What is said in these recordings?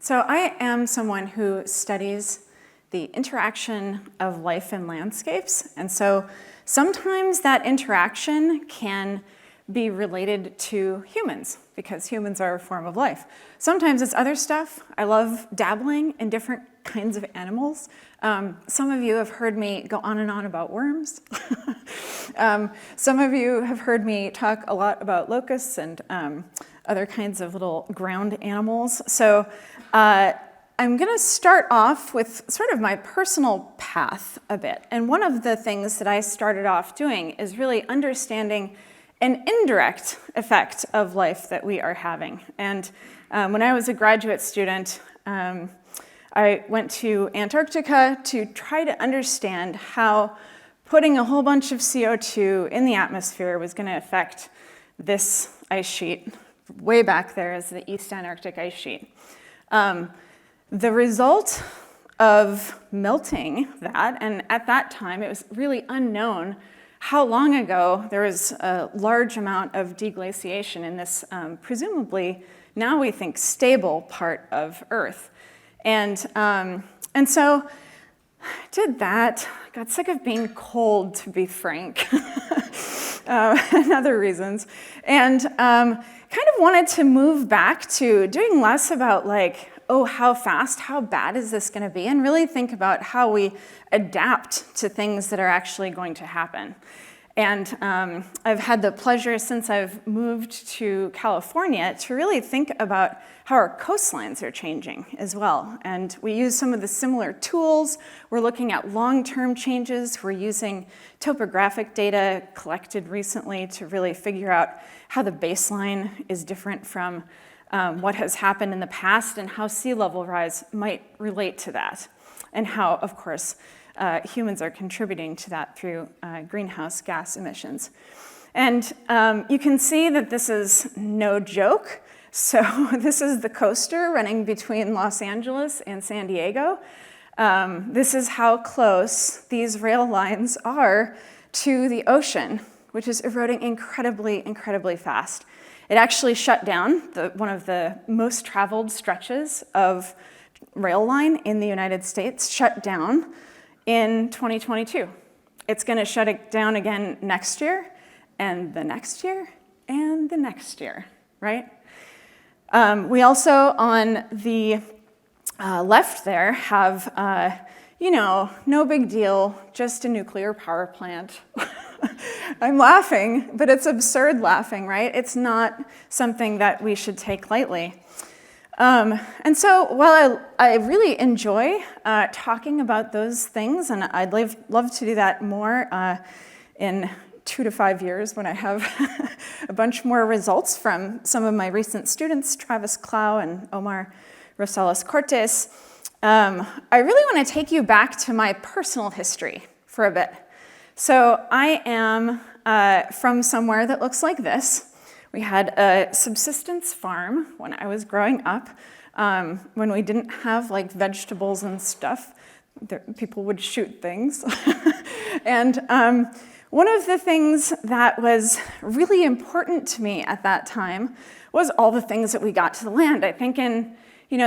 So I am someone who studies the interaction of life in landscapes. And so sometimes that interaction can be related to humans because humans are a form of life. Sometimes it's other stuff. I love dabbling in different kinds of animals. Some of you have heard me go on and on about worms. Some of you have heard me talk a lot about locusts and other kinds of little ground animals. So I'm going to start off with sort of my personal path a bit. And one of the things that I started off doing is really understanding an indirect effect of life that we are having. And when I was a graduate student, I went to Antarctica to try to understand how putting a whole bunch of CO2 in the atmosphere was going to affect this ice sheet. Way back there is the East Antarctic ice sheet. The result of melting that, and at that time it was really unknown how long ago there was a large amount of deglaciation in this presumably, now we think, stable part of Earth. And so I did that. Got sick of being cold, to be frank, and other reasons. And kind of wanted to move back to doing less about like, oh, how fast, how bad is this going to be? And really think about how we adapt to things that are actually going to happen. And I've had the pleasure since I've moved to California to really think about how our coastlines are changing as well. And we use some of the similar tools. We're looking at long-term changes. We're using topographic data collected recently to really figure out how the baseline is different from what has happened in the past and how sea level rise might relate to that. And how, of course, humans are contributing to that through greenhouse gas emissions. And you can see that this is no joke. So this is the coaster running between Los Angeles and San Diego. This is how close these rail lines are to the ocean, which is eroding incredibly, incredibly fast. It actually shut down one of the most traveled stretches of rail line in the United States, shut down in 2022. It's going to shut it down again next year, and the next year, and the next year, right? We also, on the left there, have, no big deal, just a nuclear power plant. I'm laughing, but it's absurd laughing, right? It's not something that we should take lightly. And so while I really enjoy talking about those things, and I'd love to do that more in 2 to 5 years when I have a bunch more results from some of my recent students, Travis Clow and Omar Rosales Cortes, I really want to take you back to my personal history for a bit. So I am from somewhere that looks like this. We had a subsistence farm when I was growing up. When we didn't have like vegetables and stuff, people would shoot things. And one of the things that was really important to me at that time was all the things that we got to the land. I think in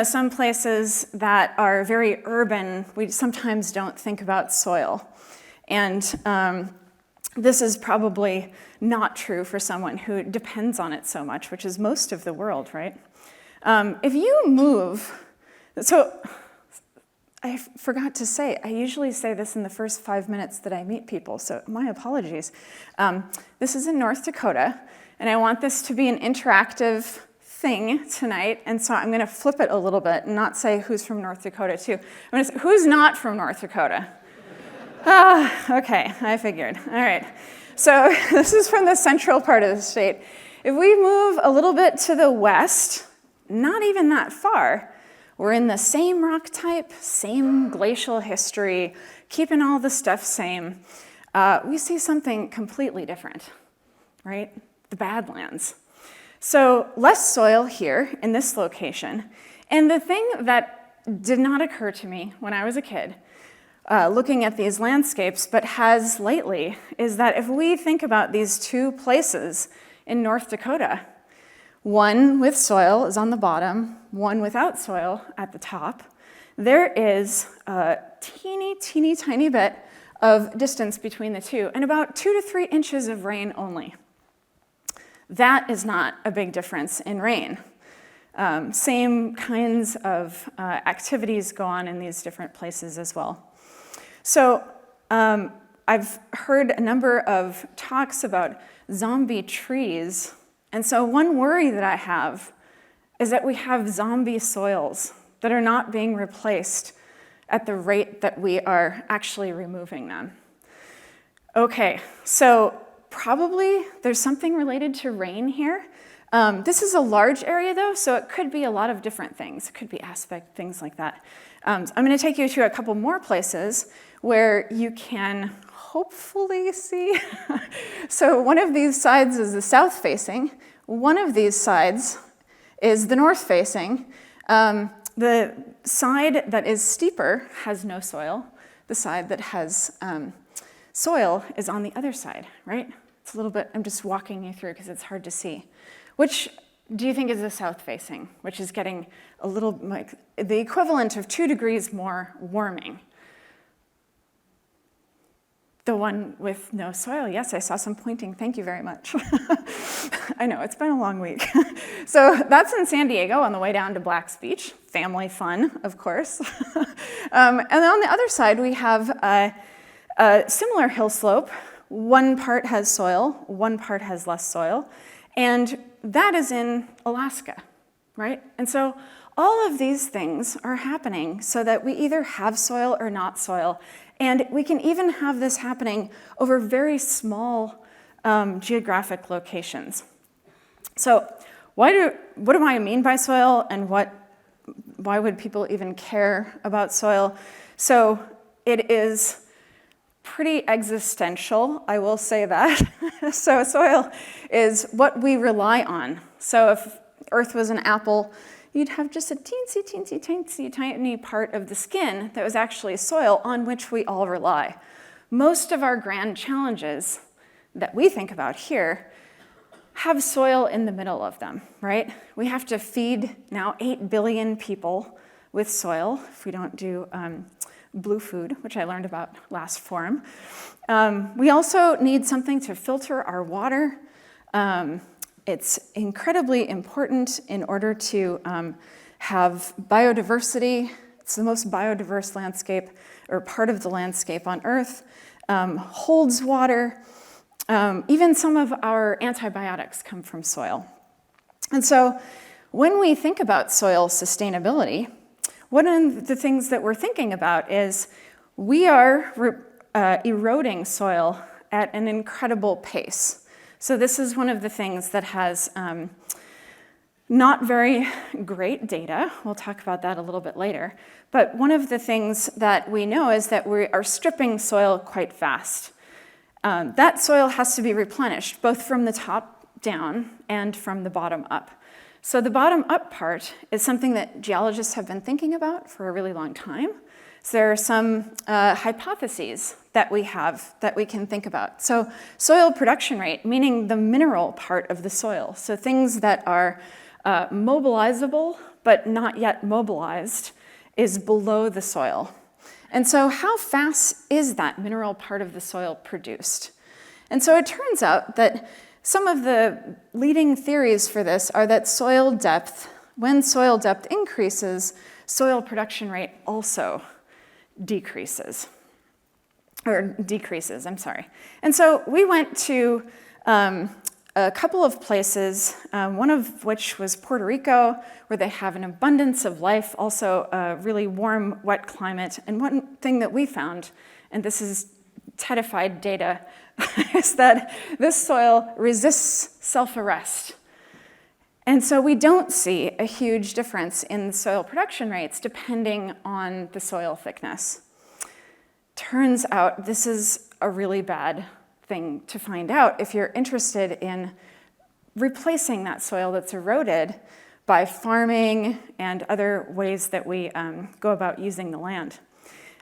some places that are very urban, we sometimes don't think about soil. And this is probably not true for someone who depends on it so much, which is most of the world, right? If you move, so I forgot to say, I usually say this in the first 5 minutes that I meet people, so my apologies. This is in North Dakota, and I want this to be an interactive thing tonight, and so I'm going to flip it a little bit and not say who's from North Dakota too. I'm going to say who's not from North Dakota. Okay, I figured. All right. So this is from the central part of the state. If we move a little bit to the west, not even that far, we're in the same rock type, same glacial history, keeping all the stuff same. We see something completely different, right? The Badlands. So less soil here in this location. And the thing that did not occur to me when I was a kid, looking at these landscapes, but has lately, is that if we think about these two places in North Dakota, one with soil is on the bottom, one without soil at the top, there is a teeny, teeny, tiny bit of distance between the two, and about 2 to 3 inches of rain only. That is not a big difference in rain. Same kinds of activities go on in these different places as well. So I've heard a number of talks about zombie trees, and so one worry that I have is that we have zombie soils that are not being replaced at the rate that we are actually removing them. Okay, so probably there's something related to rain here. This is a large area though, so it could be a lot of different things. It could be aspect, things like that. I'm gonna take you to a couple more places where you can hopefully see. So one of these sides is the south facing. One of these sides is the north facing. The side that is steeper has no soil. The side that has soil is on the other side, right? It's a little bit, I'm just walking you through because it's hard to see. Which do you think is the south facing, which is getting a little, like the equivalent of 2 degrees more warming? The one with no soil, yes, I saw some pointing, thank you very much. I know, it's been a long week. So that's in San Diego on the way down to Black's Beach. Family fun, of course. And then on the other side, we have a similar hill slope. One part has soil, one part has less soil, and that is in Alaska, right? And so all of these things are happening so that we either have soil or not soil. And we can even have this happening over very small geographic locations. So what do I mean by soil, and why would people even care about soil? So it is pretty existential, I will say that. So soil is what we rely on. So if Earth was an apple, you'd have just a teensy, teensy, teensy, tiny part of the skin that was actually soil on which we all rely. Most of our grand challenges that we think about here have soil in the middle of them, right? We have to feed now 8 billion people with soil if we don't do blue food, which I learned about last forum. We also need something to filter our water. It's incredibly important in order to have biodiversity. It's the most biodiverse landscape, or part of the landscape on Earth, holds water. Even some of our antibiotics come from soil. And so when we think about soil sustainability, one of the things that we're thinking about is we are eroding soil at an incredible pace. So this is one of the things that has not very great data. We'll talk about that a little bit later. But one of the things that we know is that we are stripping soil quite fast. That soil has to be replenished, both from the top down and from the bottom up. So the bottom up part is something that geologists have been thinking about for a really long time. So there are some hypotheses that we have that we can think about. So soil production rate, meaning the mineral part of the soil. So things that are mobilizable but not yet mobilized is below the soil. And so how fast is that mineral part of the soil produced? And so it turns out that some of the leading theories for this are that soil depth, when soil depth increases, soil production rate also decreases. I'm sorry. And so we went to a couple of places, one of which was Puerto Rico, where they have an abundance of life, also a really warm, wet climate. And one thing that we found, and this is TEDified data, is that this soil resists self-arrest. And so we don't see a huge difference in soil production rates depending on the soil thickness. Turns out this is a really bad thing to find out if you're interested in replacing that soil that's eroded by farming and other ways that we go about using the land.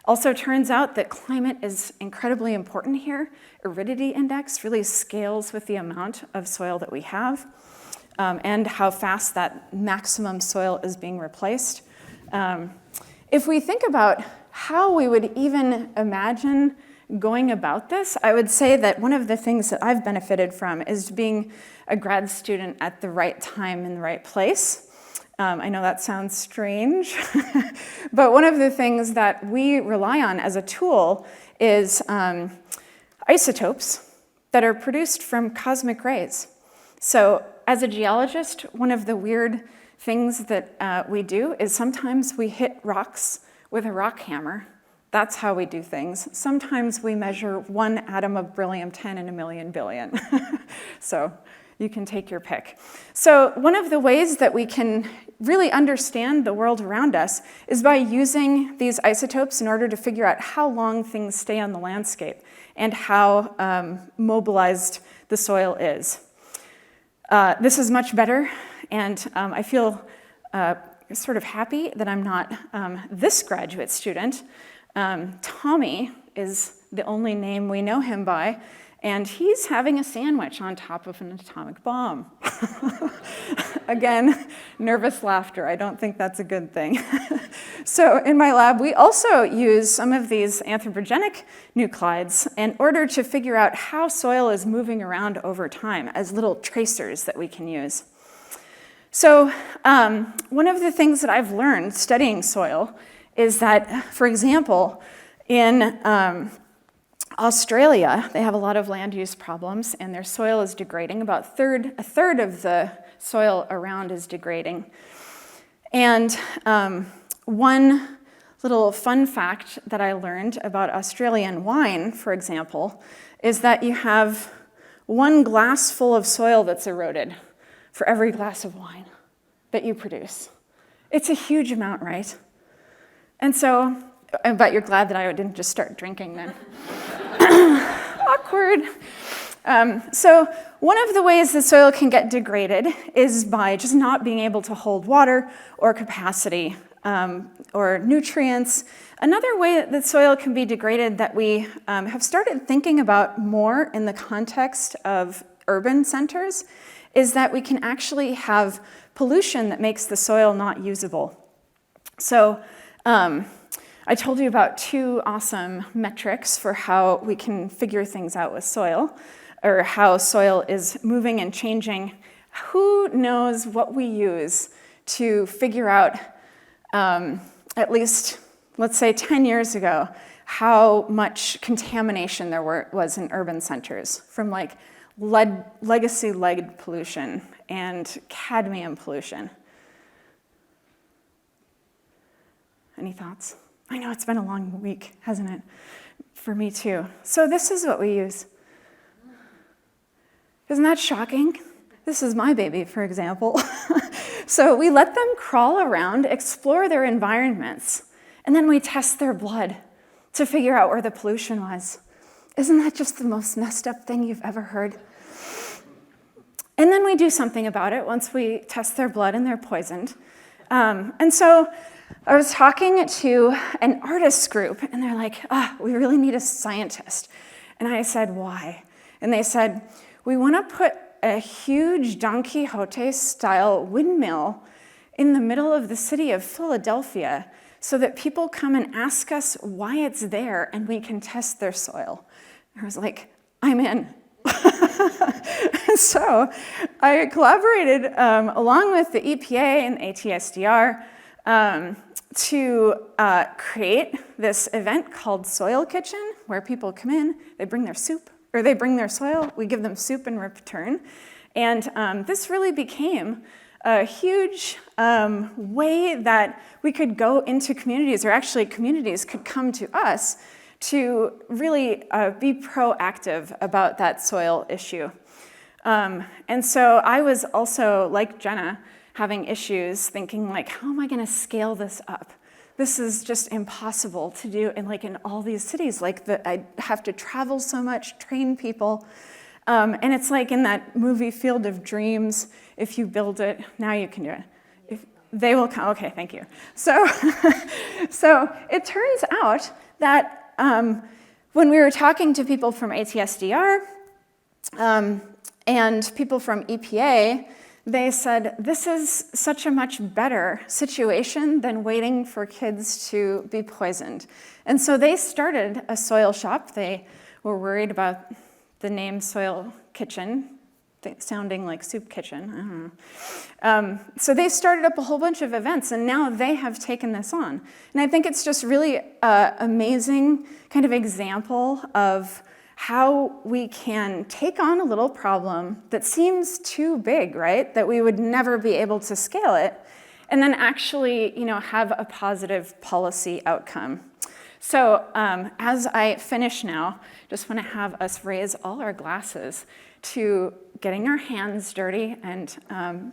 Also turns out that climate is incredibly important here. Aridity index really scales with the amount of soil that we have. and how fast that maximum soil is being replaced. If we think about how we would even imagine going about this, I would say that one of the things that I've benefited from is being a grad student at the right time in the right place. I know that sounds strange, but one of the things that we rely on as a tool is isotopes that are produced from cosmic rays. So as a geologist, one of the weird things that we do is sometimes we hit rocks with a rock hammer. That's how we do things. Sometimes we measure one atom of beryllium-10 in a million billion. So you can take your pick. So one of the ways that we can really understand the world around us is by using these isotopes in order to figure out how long things stay on the landscape and how mobilized the soil is. This is much better, and I feel sort of happy that I'm not this graduate student. Tommy is the only name we know him by, and he's having a sandwich on top of an atomic bomb. Again, nervous laughter. I don't think that's a good thing. So in my lab, we also use some of these anthropogenic nuclides in order to figure out how soil is moving around over time as little tracers that we can use. So one of the things that I've learned studying soil is that, for example, in Australia, they have a lot of land use problems, and their soil is degrading. About a third of the soil around is degrading. And one little fun fact that I learned about Australian wine, for example, is that you have one glass full of soil that's eroded for every glass of wine that you produce. It's a huge amount, right? And so, I bet you're glad that I didn't just start drinking then. Awkward. So one of the ways the soil can get degraded is by just not being able to hold water or capacity or nutrients. Another way that soil can be degraded that we have started thinking about more in the context of urban centers is that we can actually have pollution that makes the soil not usable. So I told you about two awesome metrics for how we can figure things out with soil, or how soil is moving and changing. Who knows what we use to figure out, at least, let's say 10 years ago, how much contamination there was in urban centers from like legacy lead pollution and cadmium pollution? Any thoughts? I know it's been a long week, hasn't it? For me too. So this is what we use. Isn't that shocking? This is my baby, for example. So we let them crawl around, explore their environments, and then we test their blood to figure out where the pollution was. Isn't that just the most messed up thing you've ever heard? And then we do something about it once we test their blood and they're poisoned. And so I was talking to an artists group, and they're like, we really need a scientist. And I said, why? And they said, we want to put a huge Don Quixote-style windmill in the middle of the city of Philadelphia so that people come and ask us why it's there and we can test their soil. And I was like, I'm in. So I collaborated along with the EPA and ATSDR to create this event called Soil Kitchen, where people come in, they bring their soup, or they bring their soil, we give them soup in return. And this really became a huge way that we could go into communities, or actually communities could come to us to really be proactive about that soil issue. And so I was also, like Jenna, having issues thinking like, how am I gonna scale this up? This is just impossible to do in all these cities. I have to travel so much, train people. And it's like in that movie Field of Dreams, if you build it, now you can do it. If they will come, okay, thank you. So, so it turns out that when we were talking to people from ATSDR and people from EPA, they said, this is such a much better situation than waiting for kids to be poisoned. And so they started a soil shop. They were worried about the name Soil Kitchen, sounding like soup kitchen, I don't know. So they started up a whole bunch of events, and now they have taken this on. And I think it's just really an amazing kind of example of how we can take on a little problem that seems too big, right? That we would never be able to scale it, and then actually, have a positive policy outcome. So as I finish now, just want to have us raise all our glasses to getting our hands dirty and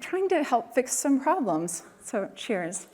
trying to help fix some problems. So cheers.